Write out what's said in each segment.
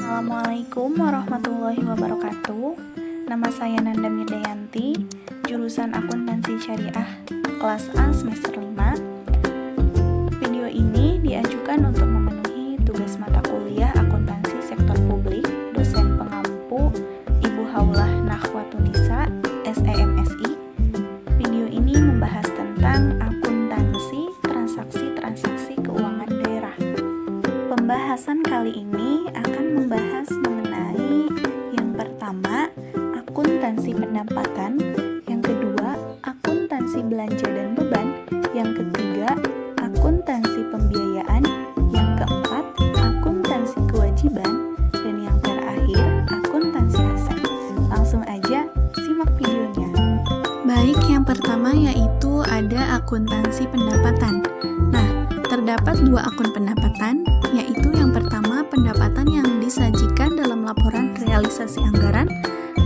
Assalamualaikum warahmatullahi wabarakatuh. Nama saya Nanda Mirdayanti, jurusan Akuntansi Syariah kelas A semester 5. Video ini diajukan untuk memenuhi tugas mata kuliah Akuntansi Sektor Publik, dosen pengampu Ibu Haulah Nakhwatunisa, SEMSI. Video ini membahas tentang akuntansi transaksi-transaksi keuangan daerah. Pembahasan kali ini akan membahas mengenai yang pertama, akuntansi pendapatan, yang kedua, akuntansi belanja dan beban, yang ketiga, akuntansi pembiayaan, yang keempat, akuntansi kewajiban, dan yang terakhir, akuntansi aset. Langsung aja simak videonya. Baik, yang pertama yaitu ada akuntansi pendapatan. Nah, terdapat dua akun pendapatan, yaitu yang pertama pendapatan yang disajikan dalam laporan realisasi anggaran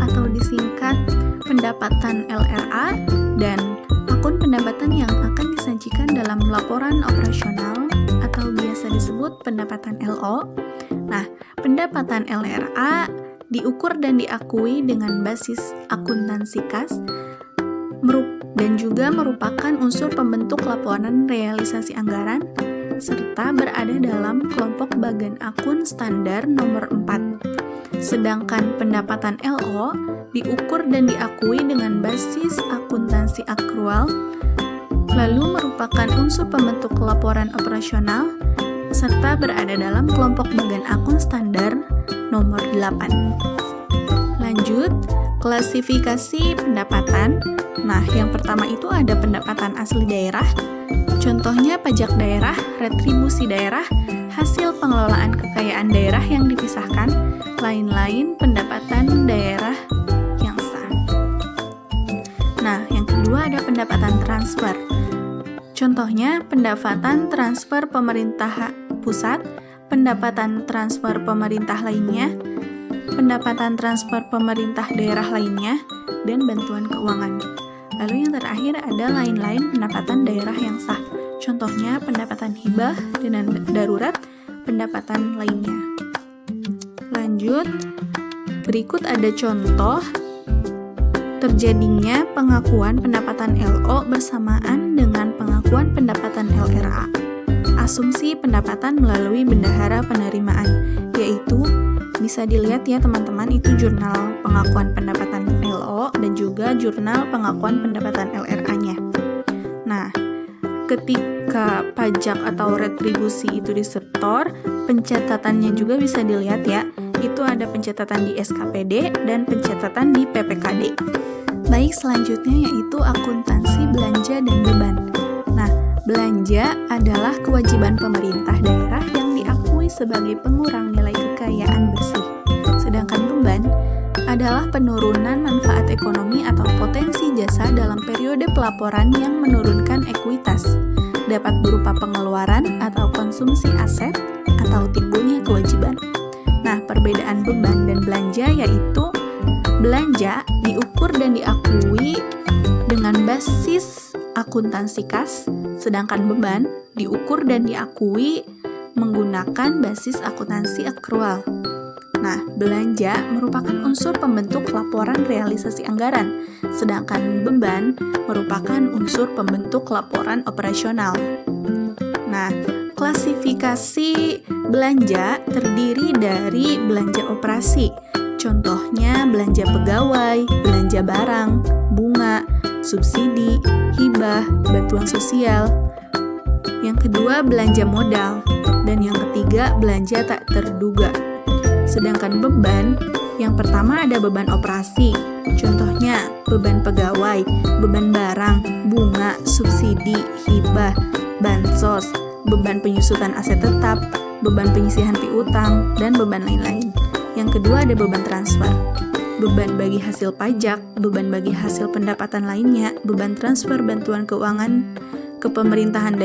atau disingkat pendapatan LRA, dan akun pendapatan yang akan disajikan dalam laporan operasional atau biasa disebut pendapatan LO. Nah, pendapatan LRA diukur dan diakui dengan basis akuntansi kas dan juga merupakan unsur pembentuk laporan realisasi anggaran serta berada dalam kelompok bagan akun standar nomor 4. Sedangkan pendapatan LO diukur dan diakui dengan basis akuntansi akrual, lalu merupakan unsur pembentuk laporan operasional serta berada dalam kelompok bagan akun standar nomor 8. Lanjut, klasifikasi pendapatan. Nah, yang pertama itu ada pendapatan asli daerah, contohnya pajak daerah, retribusi daerah, hasil pengelolaan kekayaan daerah yang dipisahkan, lain-lain pendapatan daerah yang sah. Nah, yang kedua ada pendapatan transfer. Contohnya pendapatan transfer pemerintah pusat, pendapatan transfer pemerintah lainnya, pendapatan transfer pemerintah daerah lainnya, dan bantuan keuangan. Lalu yang terakhir ada lain-lain pendapatan daerah yang sah. Contohnya pendapatan hibah, dana darurat, pendapatan lainnya. Lanjut, berikut ada contoh terjadinya pengakuan pendapatan LO bersamaan dengan pengakuan pendapatan LRA. Asumsi pendapatan melalui bendahara penerimaan, yaitu bisa dilihat ya teman-teman, itu jurnal pengakuan pendapatan LO dan juga jurnal pengakuan pendapatan LRA-nya. Nah, ketika pajak atau retribusi itu disetor, pencatatannya juga bisa dilihat ya. Itu ada pencatatan di SKPD dan pencatatan di PPKD. Baik, selanjutnya yaitu akuntansi belanja dan beban. Nah, belanja adalah kewajiban pemerintah daerah yang diakui sebagai pengurang nilai kekayaan bersih. Sedangkan beban adalah penurunan manfaat ekonomi atau potensi jasa dalam periode pelaporan yang menurunkan ekuitas, dapat berupa pengeluaran atau konsumsi aset atau timbulnya kewajiban. Nah, perbedaan beban dan belanja yaitu belanja diukur dan diakui dengan basis akuntansi kas, sedangkan beban diukur dan diakui menggunakan basis akuntansi akrual. Nah, belanja merupakan unsur pembentuk laporan realisasi anggaran, sedangkan beban merupakan unsur pembentuk laporan operasional. Nah, klasifikasi belanja terdiri dari belanja operasi, contohnya belanja pegawai, belanja barang, bunga, subsidi, hibah, bantuan sosial. Yang kedua, belanja modal, dan yang ketiga, belanja tak terduga. Sedangkan beban, yang pertama ada beban operasi, contohnya beban pegawai, beban barang, bunga, subsidi, hibah, bansos, beban penyusutan aset tetap, beban penyisihan piutang, dan beban lain-lain. Yang kedua ada beban transfer, beban bagi hasil pajak, beban bagi hasil pendapatan lainnya, beban transfer bantuan keuangan ke pemerintahan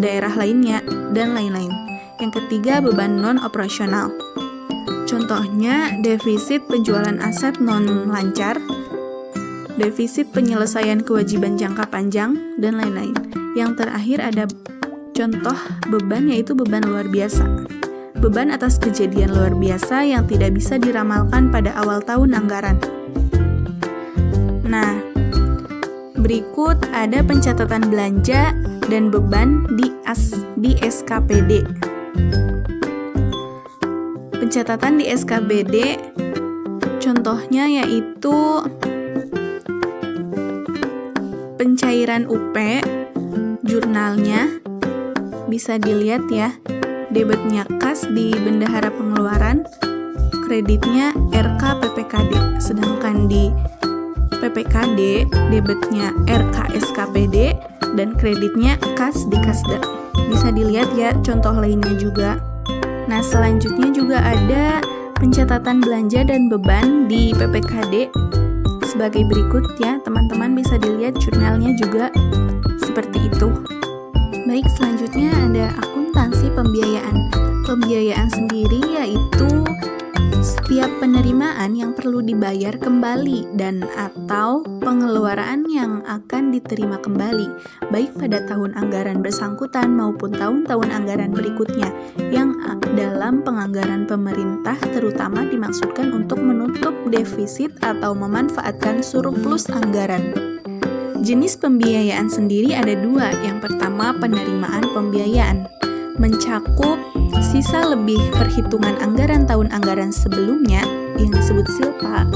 daerah lainnya, dan lain-lain. Yang ketiga beban non-operasional, contohnya defisit penjualan aset non-lancar, defisit penyelesaian kewajiban jangka panjang, dan lain-lain. Yang terakhir ada contoh beban yaitu beban luar biasa. beban atas kejadian luar biasa yang tidak bisa diramalkan pada awal tahun anggaran. Nah, berikut ada pencatatan belanja dan beban di SKPD. Pencatatan di SKPD contohnya yaitu pencairan UP, jurnalnya bisa dilihat ya, debitnya kas di bendahara pengeluaran, kreditnya RK PPKD, sedangkan di PPKD debitnya RK SKPD dan kreditnya kas di Kasda. Bisa dilihat ya contoh lainnya juga. Nah, selanjutnya juga ada pencatatan belanja dan beban di PPKD sebagai berikut ya, teman-teman bisa dilihat jurnalnya juga seperti itu. Baik, selanjutnya ada akuntansi pembiayaan. Pembiayaan sendiri yaitu setiap penerimaan yang perlu dibayar kembali dan atau pengeluaran yang akan diterima kembali, baik pada tahun anggaran bersangkutan maupun tahun-tahun anggaran berikutnya, yang dalam penganggaran pemerintah terutama dimaksudkan untuk menutup defisit atau memanfaatkan surplus anggaran. Jenis pembiayaan sendiri ada dua. Yang pertama, penerimaan pembiayaan, mencakup sisa lebih perhitungan anggaran tahun anggaran sebelumnya yang disebut silpa.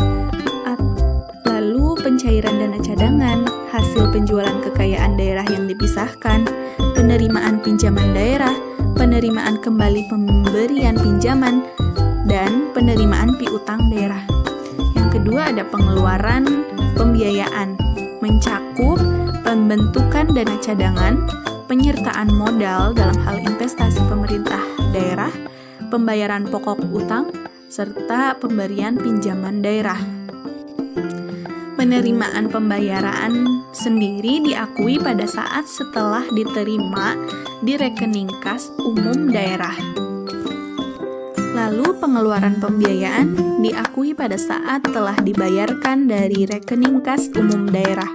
Lalu pencairan dana cadangan, hasil penjualan kekayaan daerah yang dipisahkan, penerimaan pinjaman daerah, penerimaan kembali pemberian pinjaman, dan penerimaan piutang daerah. Yang kedua ada pengeluaran pembiayaan, mencakup pembentukan dana cadangan, penyertaan modal dalam hal investasi pemerintah daerah, pembayaran pokok utang, serta pemberian pinjaman daerah. Penerimaan pembayaran sendiri diakui pada saat setelah diterima di rekening kas umum daerah. Lalu pengeluaran pembiayaan diakui pada saat telah dibayarkan dari rekening kas umum daerah.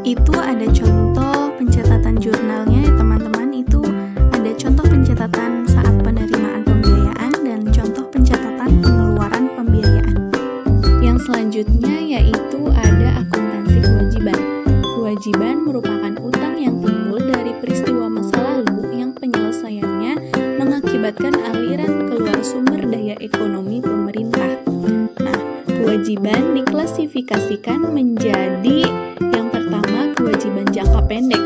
Itu ada contoh pencatatan jurnalnya ya teman-teman. Itu ada contoh pencatatan saat penerimaan pembiayaan dan contoh pencatatan pengeluaran pembiayaan. Yang selanjutnya yaitu ada akuntansi kewajiban. Kewajiban merupakan utang yang timbul dari peristiwa masa lalu yang penyelesaiannya mengakibatkan aliran keluar sumber daya ekonomi pemerintah. Nah, kewajiban diklasifikasikan menjadi yang pertama, kewajiban jangka pendek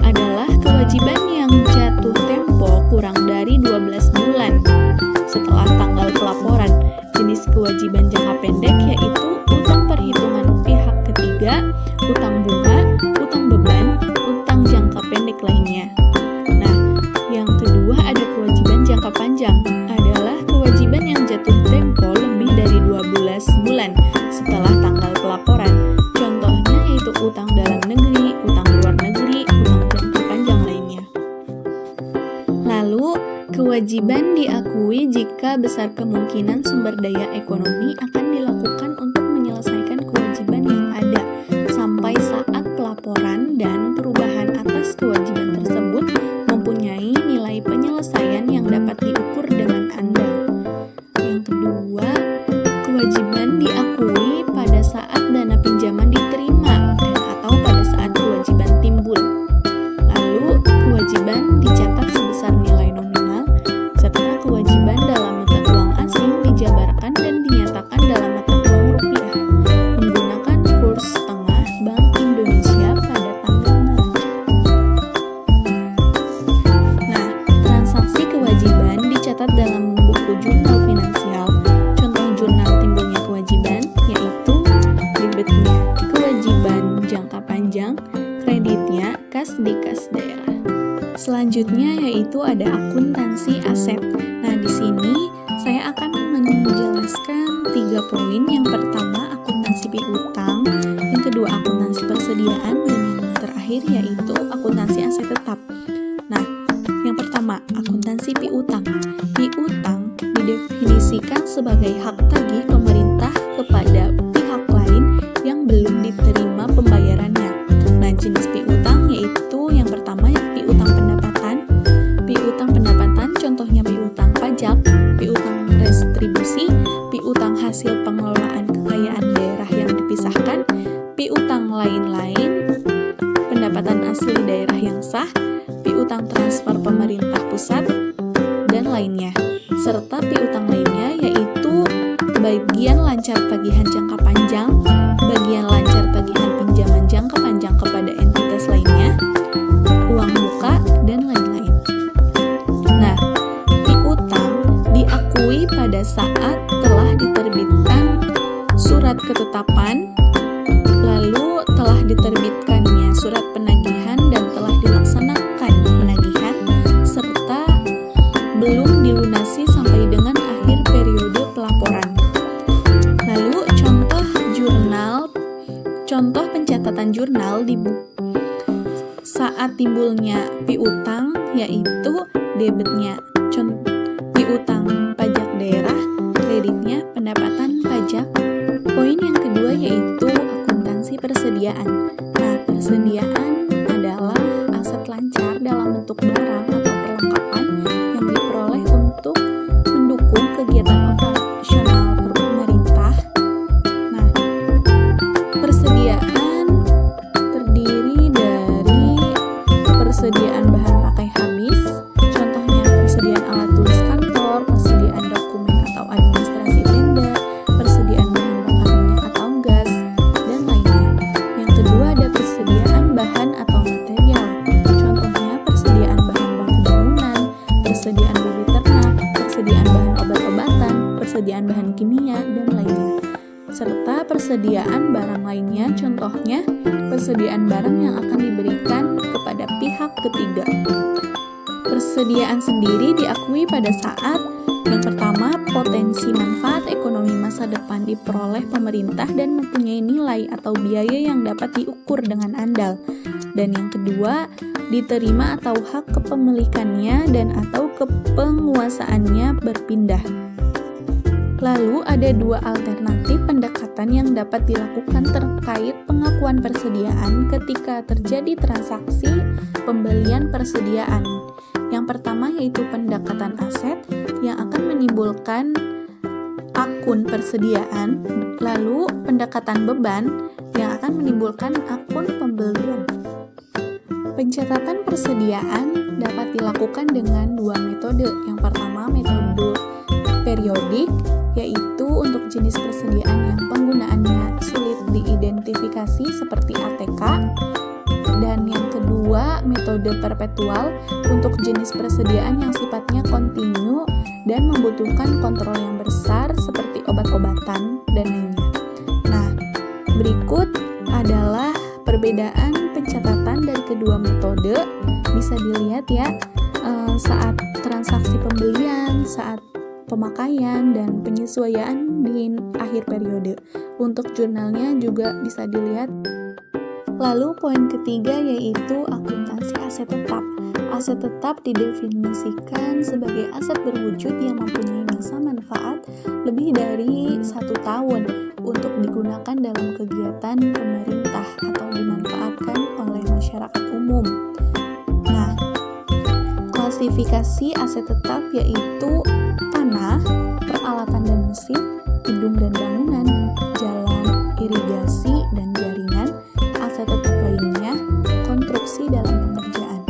adalah kewajiban yang jatuh tempo kurang dari 12 bulan setelah tanggal pelaporan. Jenis kewajiban jangka pendek yaitu utang perhitungan pihak ketiga, utang bunga, utang beban, utang jangka pendek lainnya. Nah, yang kedua ada kewajiban jangka panjang, adalah kewajiban yang jatuh tempo lebih dari 12 bulan setelah tanggal pelaporan. Contohnya yaitu utang dalam negeri, utang luar negeri, utang jangka panjang lainnya. Lalu, kewajiban diakui jika besar kemungkinan sumber daya ekonomi akan dilakukan untuk menyelesaikan kewajiban yang ada sampai saat pelaporan, dan perubahan atas kewajiban tersebut mempunyai nilai penyelesaian yang dapat diukur dengan andal. Yang kedua, kewajiban diakui pada saat dana pinjaman diterima dan atau pada saat kewajiban timbul. Lalu, kewajiban dicatat sebesar nilai nominal, serta kewajiban dalam mata uang asing dijabarkan dan dinyatakan dalam mata uang rupiah menggunakan kurs tengah Bank Indonesia pada tanggal neraca. Nah, transaksi kewajiban dicatat dalam buku jurnal finansial. Contoh jurnal timbulnya kewajiban yaitu debitnya kewajiban jangka panjang, kreditnya kas di kas daerah. Selanjutnya yaitu ada akuntansi aset. Nah, di sini saya akan menjelaskan 3 poin. Yang pertama, akuntansi piutang, yang kedua akuntansi persediaan, dan yang terakhir yaitu akuntansi aset tetap. Nah, yang pertama, akuntansi piutang. Piutang didefinisikan sebagai hak tagih pemerintah kepada pihak lain yang belum diterima pembayarannya. Nah, jenis piutang yaitu yang pertama piutang pendapatan. Piutang pendapatan piutang restribusi, piutang hasil pengelolaan kekayaan daerah yang dipisahkan, piutang lain-lain, pendapatan asli daerah yang sah, piutang transfer pemerintah pusat, dan lainnya. Serta piutang lainnya yaitu bagian lancar tagihan jangka panjang, bagian lancar tagihan pinjaman jangka panjang kepada entitas lainnya, uang muka, dan lain-lain. Nah, piutang diakui pada saat telah diterbitkan surat ketetapan, lalu telah diterbitkannya surat penagihan dan telah dilaksanakan penagihan, serta belum dilunasi sampai dengan akhir periode pelaporan. Lalu contoh pencatatan jurnal di saat timbulnya piutang yaitu debitnya piutang pajak daerah, kreditnya pendapatan pajak. Poin yang kedua yaitu akuntansi persediaan. Nah, persediaan adalah aset lancar dalam bentuk barang atau perlengkapan yang diperoleh untuk mendukung kegiatan operasional pemerintah. Nah, persediaan terdiri dari persediaan bahan pakai habis, contohnya persediaan alat tulis kantor, persediaan dokumen atau administrasi tenda, persediaan bahan bakar minyak atau gas, dan lainnya. Yang kedua ada persediaan bahan atau material, contohnya persediaan bahan baku bangunan, persediaan bibit ternak, persediaan bahan obat-obatan, persediaan bahan kimia, dan lainnya. Serta persediaan barang lainnya, contohnya persediaan barang yang akan diberikan kepada pihak ketiga. Persediaan sendiri diakui pada saat yang pertama, potensi manfaat ekonomi masa depan diperoleh pemerintah dan mempunyai nilai atau biaya yang dapat diukur dengan andal. Dan yang kedua, diterima atau hak kepemilikannya dan atau kepenguasaannya berpindah. Lalu ada dua alternatif pendekatan yang dapat dilakukan terkait pengakuan persediaan ketika terjadi transaksi pembelian persediaan. Yang pertama yaitu pendekatan aset yang akan menimbulkan akun persediaan, lalu pendekatan beban yang akan menimbulkan akun pembelian. Pencatatan persediaan dapat dilakukan dengan dua metode. Yang pertama metode periodik, yaitu untuk jenis persediaan yang penggunaannya sulit diidentifikasi seperti ATK. Dan yang kedua, metode perpetual untuk jenis persediaan yang sifatnya kontinu dan membutuhkan kontrol yang besar seperti obat-obatan dan lainnya. Nah, berikut adalah perbedaan pencatatan dari kedua metode. Bisa dilihat ya, saat transaksi pembelian, saat pemakaian, dan penyesuaian di akhir periode. Untuk jurnalnya juga bisa dilihat. Lalu poin ketiga yaitu akuntansi aset tetap. Aset tetap didefinisikan sebagai aset berwujud yang mempunyai masa manfaat lebih dari 1 tahun untuk digunakan dalam kegiatan pemerintah atau dimanfaatkan oleh masyarakat umum. Nah, klasifikasi aset tetap yaitu tanah, peralatan dan mesin, gedung dan bangunan, jalan, irigasi, dan jaringan. Aset tetap lainnya, konstruksi dalam pengerjaan.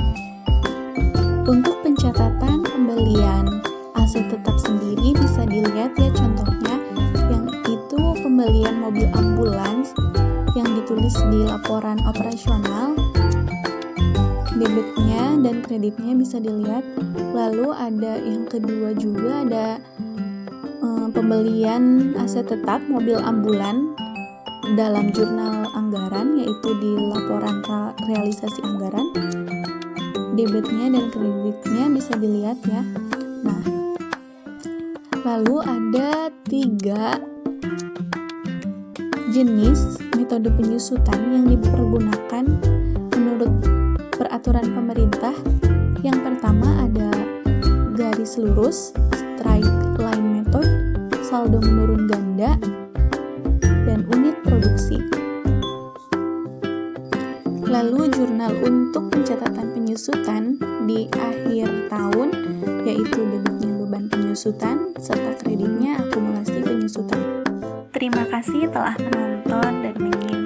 Untuk pencatatan pembelian aset tetap sendiri bisa dilihat ya, contohnya yang itu pembelian mobil ambulans yang ditulis di laporan operasional, debitnya dan kreditnya bisa dilihat. Lalu ada yang kedua juga ada pembelian aset tetap mobil ambulan dalam jurnal anggaran, yaitu di laporan realisasi anggaran, debitnya dan kreditnya bisa dilihat ya. Nah, lalu ada 3 jenis metode penyusutan yang dipergunakan menurut peraturan pemerintah. Yang pertama ada garis lurus, straight line method, saldo menurun ganda, dan unit produksi. Lalu jurnal untuk pencatatan penyusutan di akhir tahun, yaitu debitnya, beban penyusutan, serta kreditnya akumulasi penyusutan. Terima kasih telah menonton dan menyimak